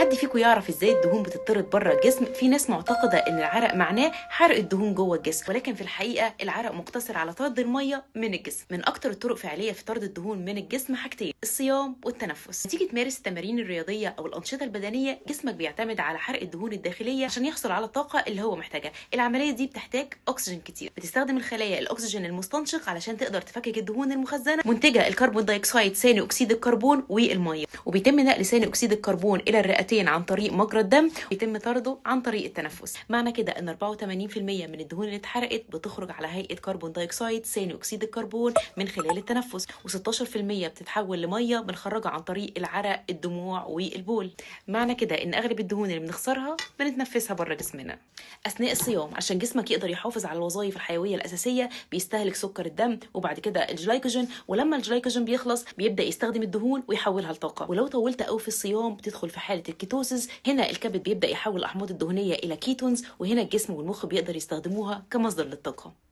حد فيكم يعرف ازاي الدهون بتطرد بره الجسم؟ في ناس معتقده ان العرق معناه حرق الدهون جوه الجسم، ولكن في الحقيقه العرق مقتصر على طرد الميه من الجسم. من اكتر الطرق فعاليه في طرد الدهون من الجسم حاجتين: الصيام والتنفس. تيجي تمارس التمارين الرياضيه او الانشطه البدنيه، جسمك بيعتمد على حرق الدهون الداخليه عشان يحصل على الطاقه اللي هو محتاجها. العمليه دي بتحتاج اكسجين كتير، بتستخدم الخلايا الاكسجين المستنشق علشان تقدر تفكك الدهون المخزنه منتجه الكربون دايوكسيد ثاني اكسيد الكربون والميه، وبيتم نقل ثاني اكسيد الكربون الى الرئتين عن طريق مجرى الدم، ويتم طرده عن طريق التنفس. معنى كده ان 84% من الدهون اللي اتحرقت بتخرج على هيئه كربون دايوكسيد ثاني اكسيد الكربون من خلال التنفس، و16% بتتحول لميه بنخرجها عن طريق العرق، الدموع والبول. معنى كده ان اغلب الدهون اللي بنخسرها بنتنفسها بره جسمنا. اثناء الصيام عشان جسمك يقدر يحافظ على الوظائف الحيويه الاساسيه بيستهلك سكر الدم وبعد كده الجلايكوجين، ولما الجلايكوجين بيخلص بيبدا يستخدم الدهون ويحولها لطاقه. ولو طولت قوي في الصيام بتدخل في حاله الكيتوسيس، هنا الكبد بيبدا يحول الاحماض الدهنيه الى كيتونز، وهنا الجسم والمخ بيقدر يستخدموها كمصدر للطاقه.